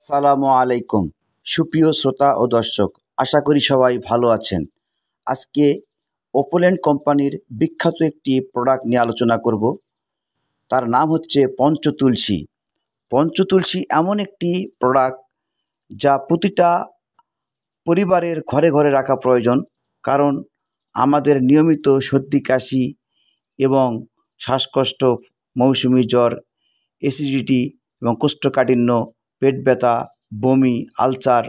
সালামু আলাইকুম সুপ্রিয় শ্রোতা ও দর্শক, আশা করি সবাই ভালো আছেন। আজকে ওপোল্যান্ড কোম্পানির বিখ্যাত একটি প্রোডাক্ট নিয়ে আলোচনা করব। তার নাম হচ্ছে পঞ্চতুলসী। পঞ্চতুলসী এমন একটি প্রোডাক্ট যা প্রতিটা পরিবারের ঘরে ঘরে রাখা প্রয়োজন, কারণ আমাদের নিয়মিত সর্দি কাশি এবং শ্বাসকষ্ট, মৌসুমি জ্বর, অ্যাসিডিটি এবং কোষ্ঠকাঠিন্য, পেট ব্যথা, বমি, আলসার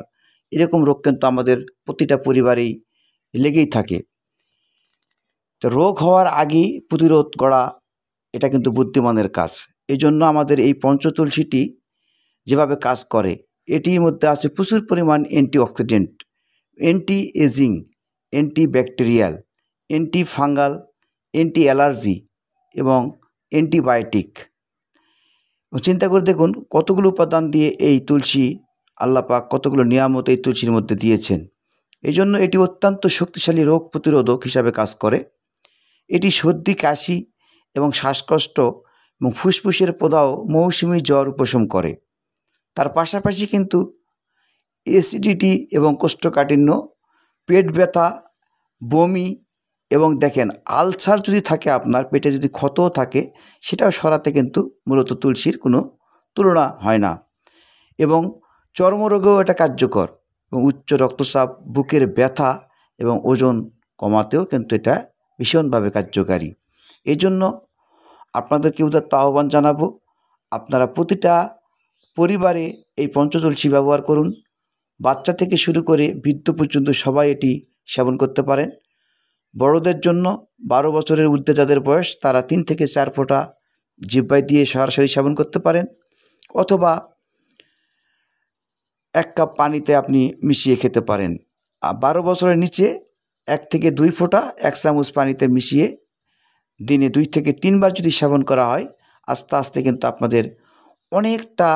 এরকম রোগ কিন্তু আমাদের প্রতিটা পরিবারেই লেগেই থাকে। তো রোগ হওয়ার আগেই প্রতিরোধ করা এটা কিন্তু বুদ্ধিমানের কাজ। এই জন্য আমাদের এই পঞ্চতুলসীটি যেভাবে কাজ করে, এটির মধ্যে আছে প্রচুর পরিমাণ antioxidant, anti aging, antibacterial, anti fungal, anti allergy এবং অ্যান্টিবায়োটিক। চিন্তা করে দেখুন কতগুলো উপাদান দিয়ে এই তুলসী, আল্লাহ পাক কতগুলো নিয়ামত এই তুলসীর মধ্যে দিয়েছেন। এই জন্য এটি অত্যন্ত শক্তিশালী রোগ প্রতিরোধক হিসাবে কাজ করে। এটি সর্দি কাশি এবং শ্বাসকষ্ট এবং ফুসফুসের প্রদাহ, মৌসুমি জ্বর উপশম করে। তার পাশাপাশি কিন্তু অ্যাসিডিটি এবং কোষ্ঠকাঠিন্য, পেট ব্যথা, বমি এবং দেখেন আলসার যদি থাকে, আপনার পেটে যদি ক্ষতও থাকে, সেটাও সরাতে কিন্তু মূলত তুলসীর কোনো তুলনা হয় না। এবং চর্মরোগেও এটা কার্যকর, এবং উচ্চ রক্তচাপ, বুকের ব্যথা এবং ওজন কমাতেও কিন্তু এটা ভীষণভাবে কার্যকারী। এই জন্য আপনাদেরকে উদাত্ত আহ্বান জানাবো, আপনারা প্রতিটা পরিবারে এই পঞ্চতুলসী ব্যবহার করুন। বাচ্চা থেকে শুরু করে বৃদ্ধ পর্যন্ত সবাই এটি সেবন করতে পারেন। বড়দের জন্য 12 বছরের ঊর্ধ্বে যাদের বয়স, তারা 3 থেকে 4 ফোঁটা জিহ্বায় দিয়ে সরাসরি সেবন করতে পারেন, অথবা 1 কাপ পানিতে আপনি মিশিয়ে খেতে পারেন। আর 12 বছরের নিচে 1 থেকে 2 ফোঁটা 1 চামচ পানিতে মিশিয়ে দিনে 2 থেকে 3 বার যদি সেবন করা হয়, আস্তে আস্তে কিন্তু আপনাদের অনেকটা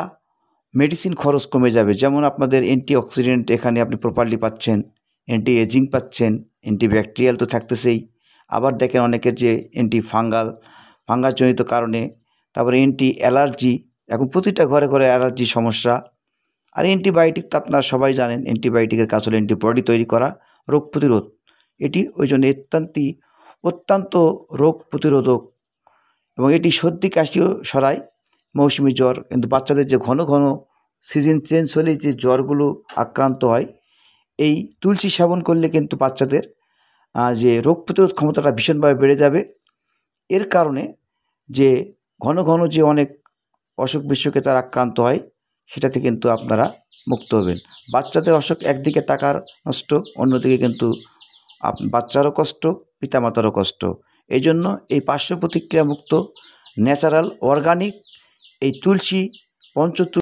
মেডিসিন খরচ কমে যাবে। যেমন আপনাদের অ্যান্টিঅক্সিডেন্ট এখানে আপনি প্রপারলি পাচ্ছেন, অ্যান্টি এজিং পাচ্ছেন, অ্যান্টিব্যাকটেরিয়াল তো থাকতেছেই, আবার দেখেন অনেকের যে ফাঙ্গাসজনিত কারণে, তারপরে অ্যান্টি অ্যালার্জি, এখন প্রতিটা ঘরে ঘরে অ্যালার্জি সমস্যা। আর অ্যান্টিবায়োটিক তো আপনারা সবাই জানেন, অ্যান্টিবায়োটিকের কাজ হলো অ্যান্টিবডি তৈরি করা, রোগ প্রতিরোধ। এটি ওই জন্য অত্যন্ত রোগ প্রতিরোধক, এবং এটি সর্দি কাশিও সরায়, মৌসুমি জ্বর। কিন্তু বাচ্চাদের যে ঘন ঘন সিজন চেঞ্জ হলে যে জ্বরগুলো আক্রান্ত হয়, এই তুলসী সেবন করলে কিন্তু বাচ্চাদের যে রোগ প্রতিরোধ ক্ষমতাটা ভীষণভাবে বেড়ে যাবে। এর কারণে যে ঘন ঘন যে অনেক অসুখ বিসুখে তারা আক্রান্ত হয়, সেটাতে কিন্তু আপনারা মুক্ত হবেন। বাচ্চাদের অসুখ একদিকে টাকার নষ্ট, অন্যদিকে কিন্তু বাচ্চারও কষ্ট, পিতামাতারও কষ্ট। এই জন্য এই পার্শ্ব প্রতিক্রিয়া মুক্ত, ন্যাচারাল, অর্গানিক এই তুলসী